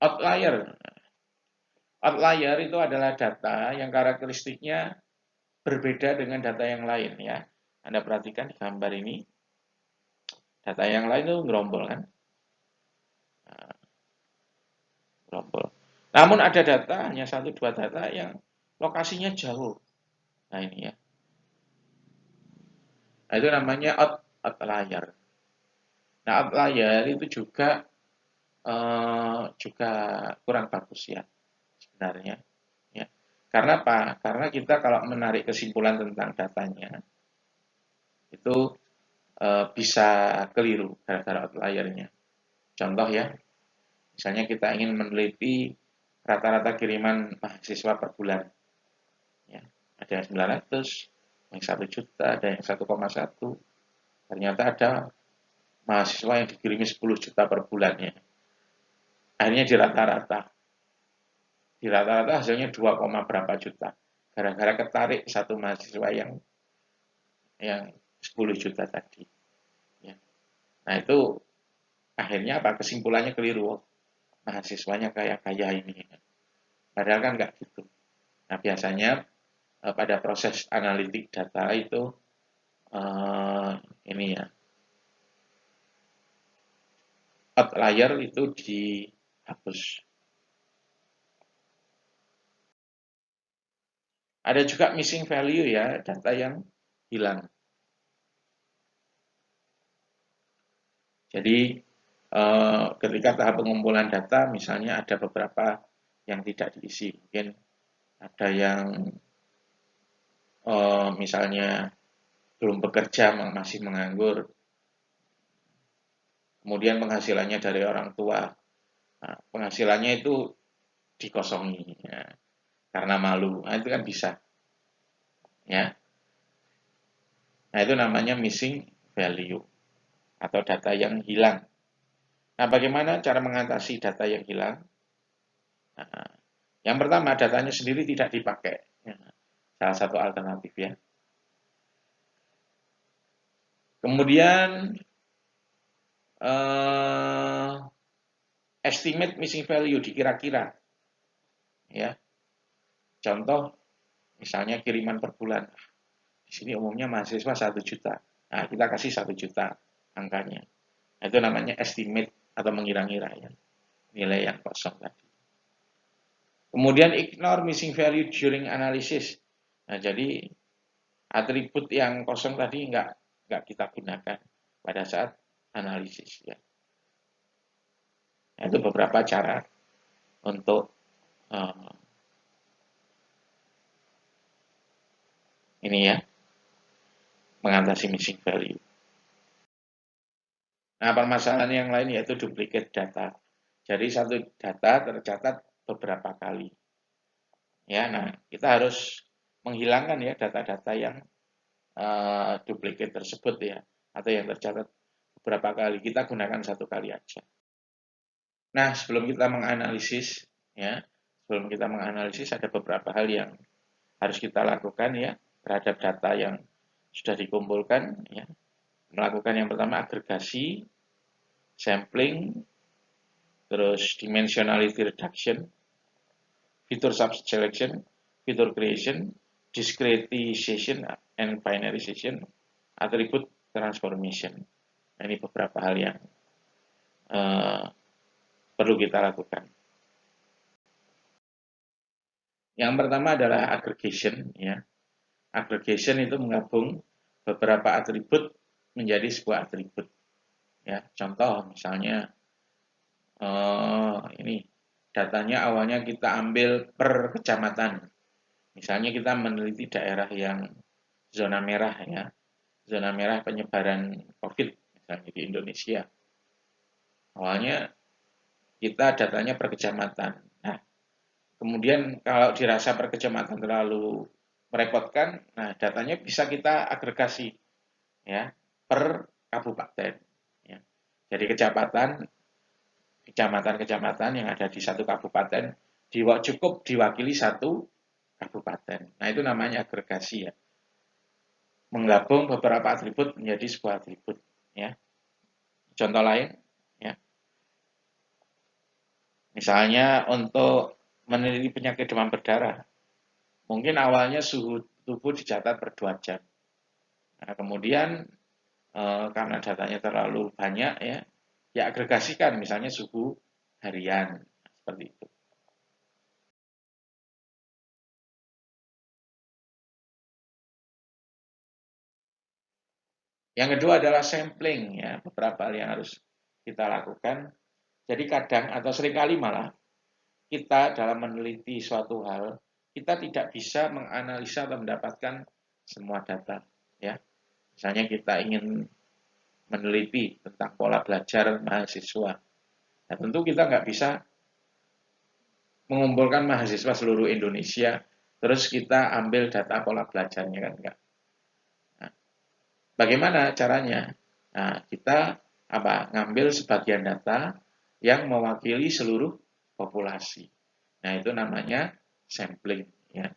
Outlier. Outlier itu adalah data yang karakteristiknya berbeda dengan data yang lain ya. Anda perhatikan di gambar ini, data yang lain itu gerombol kan, gerombol. Namun ada data, hanya satu dua data yang lokasinya jauh. Nah ini ya. Nah itu namanya outlier. Nah outlier itu juga kurang bagus ya sebenarnya. Ya. Karena apa? Karena kita kalau menarik kesimpulan tentang datanya itu bisa keliru gara-gara outliernya. Contoh ya, misalnya kita ingin meneliti rata-rata kiriman mahasiswa per bulan. Ya, ada yang 900, yang 1 juta, ada yang 1,1. Ternyata ada mahasiswa yang dikirimi 10 juta per bulannya. Akhirnya di rata-rata. Di rata-rata hasilnya 2, berapa juta. Gara-gara ketarik satu mahasiswa yang 10 juta tadi. Ya. Nah itu akhirnya apa? Kesimpulannya keliru. Mahasiswanya kaya-kaya ini. Padahal kan nggak gitu. Nah biasanya pada proses analitik data itu ini ya, outlier itu dihapus. Ada juga missing value ya, data yang hilang. Jadi ketika tahap pengumpulan data misalnya ada beberapa yang tidak diisi, mungkin ada yang misalnya belum bekerja, masih menganggur, kemudian penghasilannya dari orang tua. Nah, penghasilannya itu dikosongi ya, karena malu. Nah, itu kan bisa ya. Nah, itu namanya missing value atau data yang hilang. Nah, bagaimana cara mengatasi data yang hilang? Nah, yang pertama, datanya sendiri tidak dipakai. Ya, salah satu alternatif ya. Kemudian estimate missing value dikira-kira. Ya, contoh misalnya kiriman per bulan. Di sini umumnya mahasiswa 1 juta. Nah, kita kasih 1 juta angkanya. Nah, itu namanya estimate atau mengira-ngira ya. Nilai yang kosong tadi. Kemudian ignore missing value during analysis. Nah, jadi atribut yang kosong tadi nggak kita gunakan pada saat analisis ya. Nah, itu beberapa cara untuk uh, ini ya mengatasi missing value. Nah, permasalahan yang lain yaitu duplicate data. Jadi satu data tercatat beberapa kali. Ya, nah kita harus menghilangkan ya data-data yang duplicate tersebut ya, atau yang tercatat beberapa kali. Kita gunakan satu kali aja. Nah, sebelum kita menganalisis ada beberapa hal yang harus kita lakukan ya terhadap data yang sudah dikumpulkan ya. Melakukan yang pertama agregasi, sampling, terus dimensionality reduction, feature subselection, feature creation, discretization and binarization, attribute transformation. Nah, ini beberapa hal yang perlu kita lakukan. Yang pertama adalah aggregation ya. Aggregation itu menggabung beberapa atribut menjadi sebuah atribut. Ya, contoh misalnya ini datanya awalnya kita ambil per kecamatan. Misalnya kita meneliti daerah yang zona merah ya, zona merah penyebaran COVID misalnya di Indonesia. Awalnya kita datanya per kecamatan. Nah, kemudian kalau dirasa per kecamatan terlalu merepotkan, nah datanya bisa kita agregasi ya per kabupaten. Ya. Jadi kecamatan-kecamatan yang ada di satu kabupaten cukup diwakili satu kabupaten. Nah itu namanya agregasi ya. Menggabung beberapa atribut menjadi sebuah atribut. Ya. Contoh lain, ya. Misalnya untuk meneliti penyakit demam berdarah, mungkin awalnya suhu tubuh dicatat per 2 jam. Nah, kemudian karena datanya terlalu banyak ya, agregasikan misalnya suhu harian seperti itu. Yang kedua adalah sampling ya, beberapa hal yang harus kita lakukan. Jadi kadang atau seringkali malah kita dalam meneliti suatu hal, kita tidak bisa menganalisa atau mendapatkan semua data ya. Misalnya kita ingin meneliti tentang pola belajar mahasiswa. Nah, tentu kita nggak bisa mengumpulkan mahasiswa seluruh Indonesia, terus kita ambil data pola belajarnya kan enggak. Nah, bagaimana caranya? Nah, kita ngambil sebagian data yang mewakili seluruh populasi. Nah, itu namanya sampling ya.